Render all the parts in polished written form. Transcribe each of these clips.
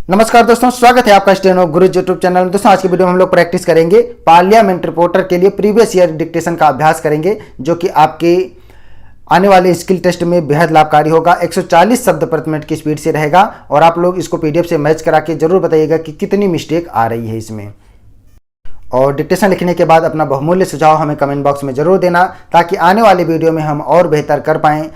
नमस्कार दोस्तों, स्वागत है आपका स्टेनो गुरुजी यूट्यूब चैनल में। दोस्तों आज की वीडियो में हम लोग प्रैक्टिस करेंगे पार्लियामेंट रिपोर्टर के लिए प्रीवियस ईयर डिक्टेशन का अभ्यास करेंगे, जो कि आपके आने वाले स्किल टेस्ट में बेहद लाभकारी होगा। 140 शब्द प्रति मिनट की स्पीड से रहेगा और आप लोग इसको पीडीएफ से मैच करा के जरूर बताइएगा कि कितनी मिस्टेक आ रही है इसमें। और डिक्टेशन लिखने के बाद अपना बहुमूल्य सुझाव हमें कमेंट बॉक्स में जरूर देना, ताकि आने वाले वीडियो में हम और बेहतर कर पाएँ।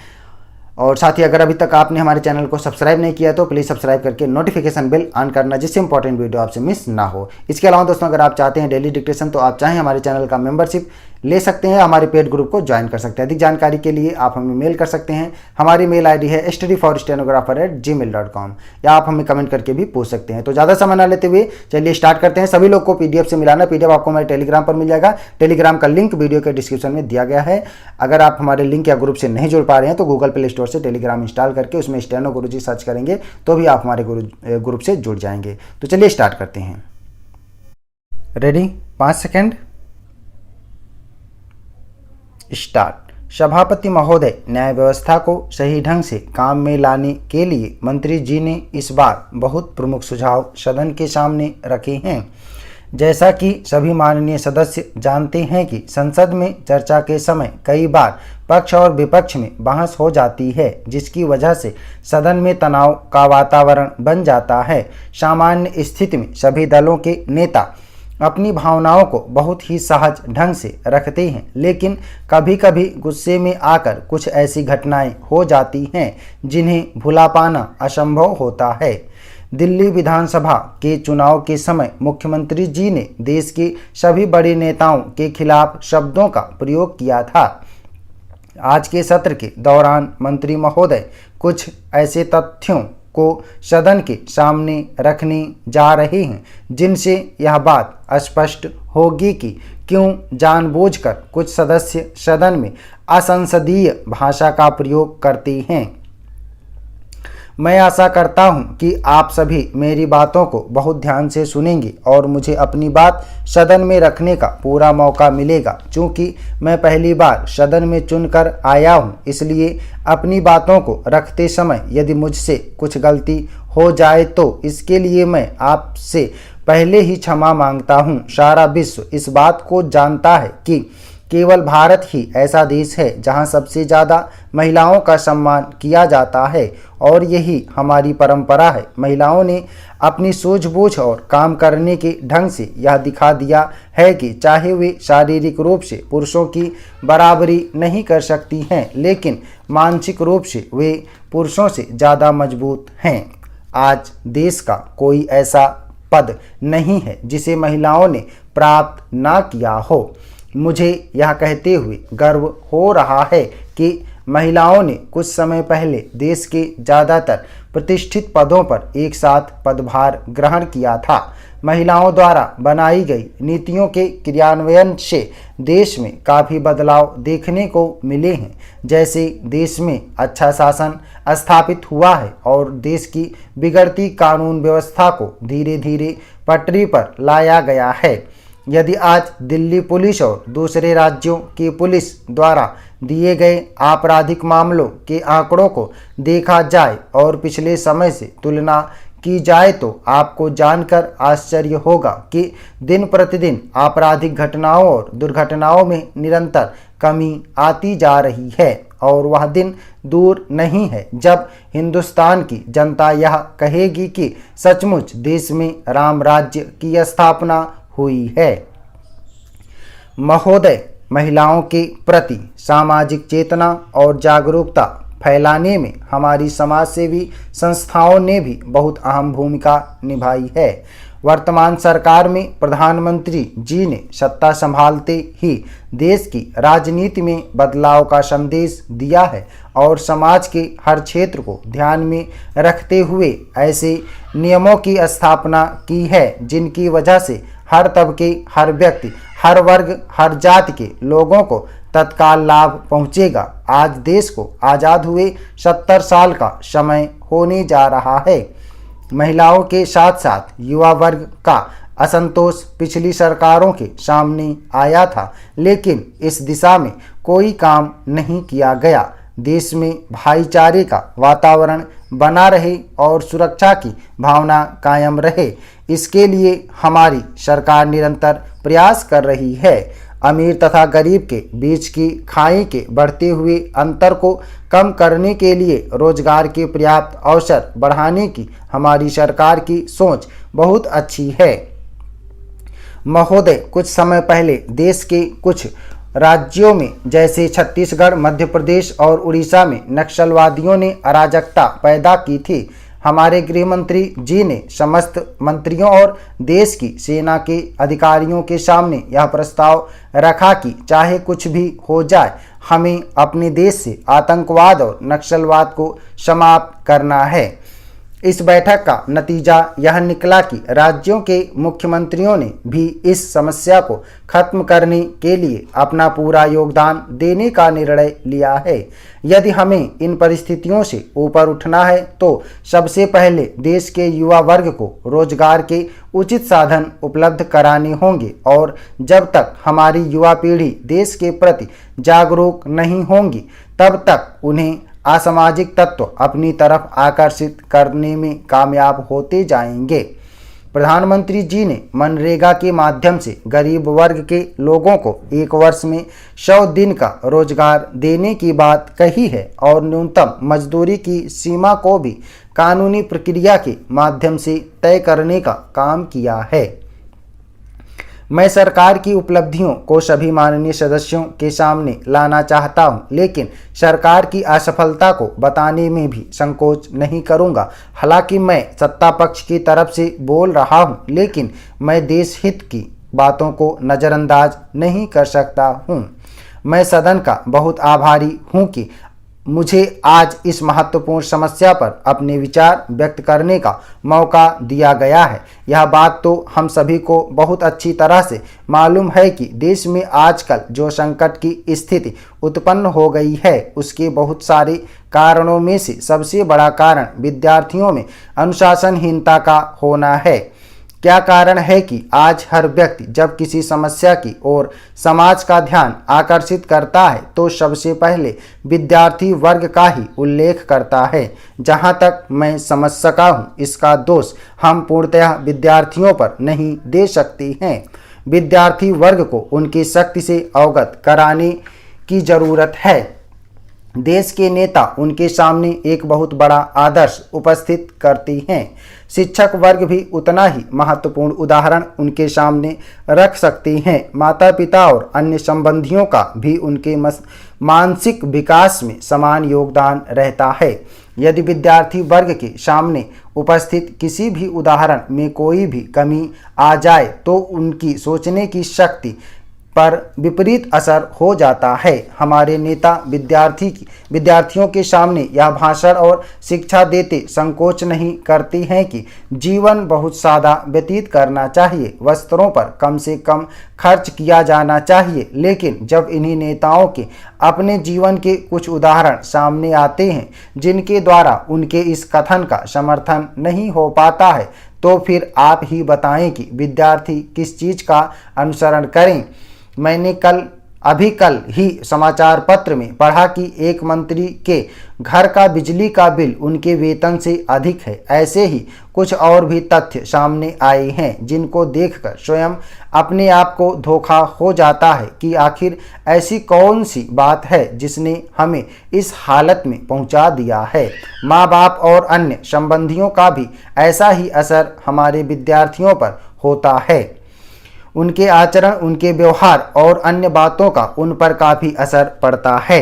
और साथ ही अगर अभी तक आपने हमारे चैनल को सब्सक्राइब नहीं किया तो प्लीज़ सब्सक्राइब करके नोटिफिकेशन बेल ऑन करना, जिससे इंपॉर्टेंट वीडियो आपसे मिस ना हो। इसके अलावा दोस्तों, अगर आप चाहते हैं डेली डिक्टेशन तो आप चाहें हमारे चैनल का मेंबरशिप ले सकते हैं, हमारे पेड ग्रुप को ज्वाइन कर सकते हैं। अधिक जानकारी के लिए आप हमें मेल कर सकते हैं। हमारी मेल आईडी है studyforstenographer@gmail.com, या आप हमें कमेंट करके भी पूछ सकते हैं। तो ज़्यादा समय ना लेते हुए चलिए स्टार्ट करते हैं। सभी लोग को पीडीएफ से मिलाना। पीडीएफ आपको हमारे टेलीग्राम पर मिल जाएगा। टेलीग्राम का लिंक वीडियो के डिस्क्रिप्शन में दिया गया है। अगर आप हमारे लिंक या ग्रुप से नहीं जुड़ पा रहे हैं तो गूगल प्ले स्टोर से टेलीग्राम इंस्टॉल करके उसमें स्टेनो गुरुजी सर्च करेंगे तो भी आप हमारे ग्रुप से जुड़ जाएंगे। तो चलिए स्टार्ट करते हैं। रेडी? 5 second, start. सभापति महोदय, न्याय व्यवस्था को सही ढंग से काम में लाने के लिए मंत्री जी ने इस बार बहुत प्रमुख सुझाव सदन के सामने रखे हैं। जैसा कि सभी माननीय सदस्य जानते हैं कि संसद में चर्चा के समय कई बार पक्ष और विपक्ष में बहस हो जाती है, जिसकी वजह से सदन में तनाव का वातावरण बन जाता है। सामान्य स्थिति में सभी दलों के नेता अपनी भावनाओं को बहुत ही सहज ढंग से रखते हैं, लेकिन कभी कभी गुस्से में आकर कुछ ऐसी घटनाएं हो जाती हैं जिन्हें भुला पाना असंभव होता है। दिल्ली विधानसभा के चुनाव के समय मुख्यमंत्री जी ने देश के सभी बड़े नेताओं के खिलाफ शब्दों का प्रयोग किया था। आज के सत्र के दौरान मंत्री महोदय कुछ ऐसे तथ्यों को सदन के सामने रखने जा रहे हैं जिनसे यह बात स्पष्ट होगी कि क्यों जानबूझकर कुछ सदस्य सदन में असंसदीय भाषा का प्रयोग करते हैं। मैं आशा करता हूं कि आप सभी मेरी बातों को बहुत ध्यान से सुनेंगे और मुझे अपनी बात सदन में रखने का पूरा मौका मिलेगा। चूँकि मैं पहली बार सदन में चुनकर आया हूं, इसलिए अपनी बातों को रखते समय यदि मुझसे कुछ गलती हो जाए तो इसके लिए मैं आपसे पहले ही क्षमा मांगता हूं। सारा विश्व इस बात को जानता है कि केवल भारत ही ऐसा देश है जहां सबसे ज़्यादा महिलाओं का सम्मान किया जाता है, और यही हमारी परंपरा है। महिलाओं ने अपनी सूझबूझ और काम करने के ढंग से यह दिखा दिया है कि चाहे वे शारीरिक रूप से पुरुषों की बराबरी नहीं कर सकती हैं, लेकिन मानसिक रूप से वे पुरुषों से ज़्यादा मजबूत हैं। आज देश का कोई ऐसा पद नहीं है जिसे महिलाओं ने प्राप्त ना किया हो। मुझे यह कहते हुए गर्व हो रहा है कि महिलाओं ने कुछ समय पहले देश के ज़्यादातर प्रतिष्ठित पदों पर एक साथ पदभार ग्रहण किया था। महिलाओं द्वारा बनाई गई नीतियों के क्रियान्वयन से देश में काफ़ी बदलाव देखने को मिले हैं। जैसे देश में अच्छा शासन स्थापित हुआ है और देश की बिगड़ती कानून व्यवस्था को धीरे धीरे पटरी पर लाया गया है। यदि आज दिल्ली पुलिस और दूसरे राज्यों की पुलिस द्वारा दिए गए आपराधिक मामलों के आंकड़ों को देखा जाए और पिछले समय से तुलना की जाए तो आपको जानकर आश्चर्य होगा कि दिन प्रतिदिन आपराधिक घटनाओं और दुर्घटनाओं में निरंतर कमी आती जा रही है। और वह दिन दूर नहीं है जब हिंदुस्तान की जनता यह कहेगी कि सचमुच देश में राम राज्य की स्थापना हुई है। महोदय, महिलाओं के प्रति सामाजिक चेतना और जागरूकता फैलाने में हमारी समाजसेवी संस्थाओं ने भी बहुत अहम भूमिका निभाई है। वर्तमान सरकार में प्रधानमंत्री जी ने सत्ता संभालते ही देश की राजनीति में बदलाव का संदेश दिया है और समाज के हर क्षेत्र को ध्यान में रखते हुए ऐसे नियमों की स्थापना की है जिनकी वजह से हर तबके, हर व्यक्ति, हर वर्ग, हर जाति के लोगों को तत्काल लाभ पहुंचेगा। आज देश को आज़ाद हुए 70 साल का समय होने जा रहा है। महिलाओं के साथ साथ युवा वर्ग का असंतोष पिछली सरकारों के सामने आया था, लेकिन इस दिशा में कोई काम नहीं किया गया। देश में भाईचारे का वातावरण बना रहे और सुरक्षा की भावना कायम रहे, इसके लिए हमारी सरकार निरंतर प्रयास कर रही है। अमीर तथा गरीब के बीच की खाई के बढ़ते हुए अंतर को कम करने के लिए रोजगार के पर्याप्त अवसर बढ़ाने की हमारी सरकार की सोच बहुत अच्छी है। महोदय, कुछ समय पहले देश के कुछ राज्यों में जैसे छत्तीसगढ़, मध्य प्रदेश और उड़ीसा में नक्सलवादियों ने अराजकता पैदा की थी। हमारे गृह मंत्री जी ने समस्त मंत्रियों और देश की सेना के अधिकारियों के सामने यह प्रस्ताव रखा कि चाहे कुछ भी हो जाए, हमें अपने देश से आतंकवाद और नक्सलवाद को समाप्त करना है। इस बैठक का नतीजा यह निकला कि राज्यों के मुख्यमंत्रियों ने भी इस समस्या को खत्म करने के लिए अपना पूरा योगदान देने का निर्णय लिया है। यदि हमें इन परिस्थितियों से ऊपर उठना है तो सबसे पहले देश के युवा वर्ग को रोजगार के उचित साधन उपलब्ध कराने होंगे और जब तक हमारी युवा पीढ़ी देश के प्रति जागरूक नहीं होंगी, तब तक उन्हें असामाजिक तत्व अपनी तरफ आकर्षित करने में कामयाब होते जाएंगे। प्रधानमंत्री जी ने मनरेगा के माध्यम से गरीब वर्ग के लोगों को एक वर्ष में 100 दिन का रोजगार देने की बात कही है और न्यूनतम मजदूरी की सीमा को भी कानूनी प्रक्रिया के माध्यम से तय करने का काम किया है। मैं सरकार की उपलब्धियों को सभी माननीय सदस्यों के सामने लाना चाहता हूं, लेकिन सरकार की असफलता को बताने में भी संकोच नहीं करूंगा। हालांकि मैं सत्ता पक्ष की तरफ से बोल रहा हूं, लेकिन मैं देश हित की बातों को नज़रअंदाज नहीं कर सकता हूं। मैं सदन का बहुत आभारी हूं कि मुझे आज इस महत्वपूर्ण समस्या पर अपने विचार व्यक्त करने का मौका दिया गया है। यह बात तो हम सभी को बहुत अच्छी तरह से मालूम है कि देश में आजकल जो संकट की स्थिति उत्पन्न हो गई है, उसके बहुत सारे कारणों में से सबसे बड़ा कारण विद्यार्थियों में अनुशासनहीनता का होना है। क्या कारण है कि आज हर व्यक्ति जब किसी समस्या की ओर समाज का ध्यान आकर्षित करता है तो सबसे पहले विद्यार्थी वर्ग का ही उल्लेख करता है। जहां तक मैं समझ सका हूं, इसका दोष हम पूर्णतः विद्यार्थियों पर नहीं दे सकते हैं। विद्यार्थी वर्ग को उनकी शक्ति से अवगत कराने की जरूरत है। देश के नेता उनके सामने एक बहुत बड़ा आदर्श उपस्थित करते हैं। शिक्षक वर्ग भी उतना ही महत्वपूर्ण उदाहरण उनके सामने रख सकते हैं। माता पिता और अन्य संबंधियों का भी उनके मानसिक विकास में समान योगदान रहता है। यदि विद्यार्थी वर्ग के सामने उपस्थित किसी भी उदाहरण में कोई भी कमी आ जाए तो उनकी सोचने की शक्ति पर विपरीत असर हो जाता है। हमारे नेता विद्यार्थियों के सामने यह भाषण और शिक्षा देते संकोच नहीं करते हैं कि जीवन बहुत सादा व्यतीत करना चाहिए, वस्त्रों पर कम से कम खर्च किया जाना चाहिए। लेकिन जब इन्हीं नेताओं के अपने जीवन के कुछ उदाहरण सामने आते हैं जिनके द्वारा उनके इस कथन का समर्थन नहीं हो पाता है, तो फिर आप ही बताएं कि विद्यार्थी किस चीज़ का अनुसरण करें। मैंने अभी कल ही समाचार पत्र में पढ़ा कि एक मंत्री के घर का बिजली का बिल उनके वेतन से अधिक है। ऐसे ही कुछ और भी तथ्य सामने आए हैं जिनको देखकर स्वयं अपने आप को धोखा हो जाता है कि आखिर ऐसी कौन सी बात है जिसने हमें इस हालत में पहुंचा दिया है। माँ बाप और अन्य संबंधियों का भी ऐसा ही असर हमारे विद्यार्थियों पर होता है। उनके आचरण, उनके व्यवहार और अन्य बातों का उन पर काफ़ी असर पड़ता है।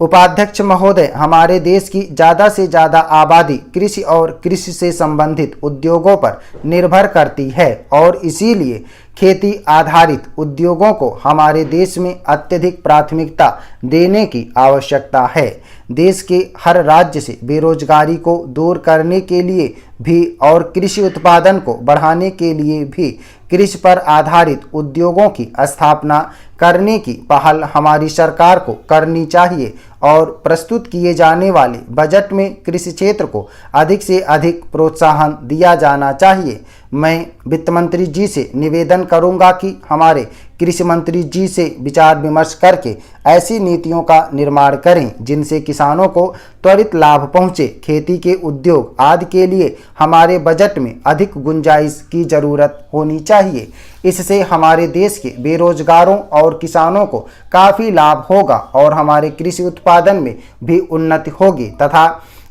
उपाध्यक्ष महोदय, हमारे देश की ज़्यादा से ज़्यादा आबादी कृषि और कृषि से संबंधित उद्योगों पर निर्भर करती है और इसीलिए खेती आधारित उद्योगों को हमारे देश में अत्यधिक प्राथमिकता देने की आवश्यकता है। देश के हर राज्य से बेरोजगारी को दूर करने के लिए भी और कृषि उत्पादन को बढ़ाने के लिए भी कृषि पर आधारित उद्योगों की स्थापना करने की पहल हमारी सरकार को करनी चाहिए और प्रस्तुत किए जाने वाले बजट में कृषि क्षेत्र को अधिक से अधिक प्रोत्साहन दिया जाना चाहिए। मैं वित्त मंत्री जी से निवेदन करूंगा कि हमारे कृषि मंत्री जी से विचार विमर्श करके ऐसी नीतियों का निर्माण करें जिनसे किसानों को त्वरित लाभ पहुंचे। खेती के उद्योग आदि के लिए हमारे बजट में अधिक गुंजाइश की जरूरत होनी चाहिए। इससे हमारे देश के बेरोजगारों और किसानों को काफ़ी लाभ होगा और हमारे कृषि उत्पादन में भी उन्नति होगी तथा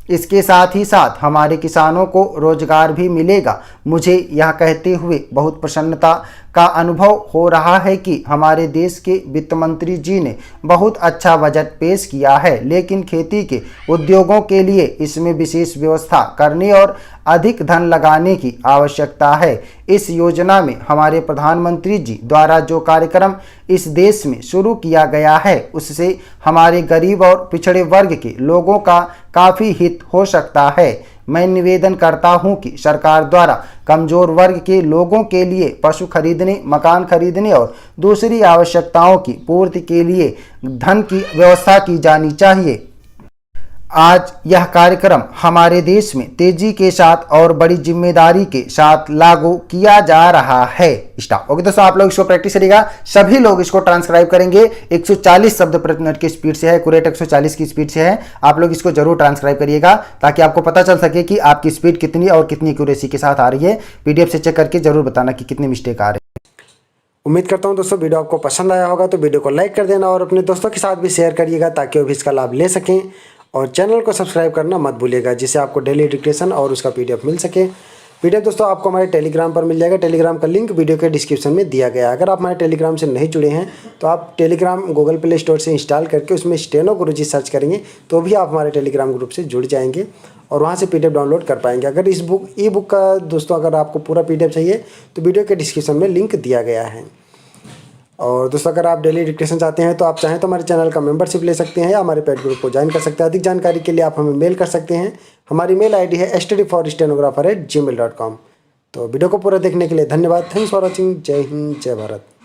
इसके साथ ही साथ हमारे किसानों को रोजगार भी मिलेगा। मुझे यह कहते हुए बहुत प्रसन्नता का अनुभव हो रहा है कि हमारे देश के वित्त मंत्री जी ने बहुत अच्छा बजट पेश किया है, लेकिन खेती के उद्योगों के लिए इसमें विशेष व्यवस्था करने और अधिक धन लगाने की आवश्यकता है। इस योजना में हमारे प्रधानमंत्री जी द्वारा जो कार्यक्रम इस देश में शुरू किया गया है उससे हमारे गरीब और पिछड़े वर्ग के लोगों का काफ़ी हित हो सकता है। मैं निवेदन करता हूं कि सरकार द्वारा कमजोर वर्ग के लोगों के लिए पशु खरीदने, मकान खरीदने और दूसरी आवश्यकताओं की पूर्ति के लिए धन की व्यवस्था की जानी चाहिए। आज यह कार्यक्रम हमारे देश में तेजी के साथ और बड़ी जिम्मेदारी के साथ लागू किया जा रहा है। ओके दोस्तों, आप लोग इसको प्रैक्टिस करिएगा। सभी लोग इसको ट्रांसक्राइब करेंगे। 140 शब्द प्रति मिनट की स्पीड से है, एक्यूरेट 140 की स्पीड से है। आप लोग इसको जरूर ट्रांसक्राइब करिएगा ताकि आपको पता चल सके कि आपकी स्पीड कितनी और कितनी एक्यूरेसी के साथ आ रही है। पीडीएफ से चेक करके जरूर बताना कि कितनी मिस्टेक आ रही है। उम्मीद करता हूं दोस्तों वीडियो आपको पसंद आया होगा, तो वीडियो को लाइक कर देना और अपने दोस्तों के साथ भी शेयर करिएगा ताकि वो भी इसका लाभ ले सकें। और चैनल को सब्सक्राइब करना मत भूलिएगा जिससे आपको डेली एजुकेशन और उसका पीडीएफ मिल सके। पीडीएफ दोस्तों आपको हमारे टेलीग्राम पर मिल जाएगा। टेलीग्राम का लिंक वीडियो के डिस्क्रिप्शन में दिया गया है। अगर आप हमारे टेलीग्राम से नहीं जुड़े हैं तो आप टेलीग्राम गूगल प्ले स्टोर से इंस्टॉल करके उसमें स्टेनो गुरुजी सर्च करेंगे तो भी आप हमारे टेलीग्राम ग्रुप से जुड़ जाएंगे और वहाँ से पीडीएफ डाउनलोड कर पाएंगे। अगर इस ई बुक का दोस्तों अगर आपको पूरा पीडीएफ चाहिए तो वीडियो के डिस्क्रिप्शन में लिंक दिया गया है। और दोस्तों अगर आप डेली एजुकेशन चाहते हैं तो आप चाहें तो हमारे चैनल का मेंबरशिप ले सकते हैं या हमारे पेड ग्रुप को ज्वाइन कर सकते हैं। अधिक जानकारी के लिए आप हमें मेल कर सकते हैं। हमारी मेल आईडी है studyforstenographer@gmail.com। तो वीडियो को पूरा देखने के लिए धन्यवाद। Thanks for watching. जय हिंद, जय भारत।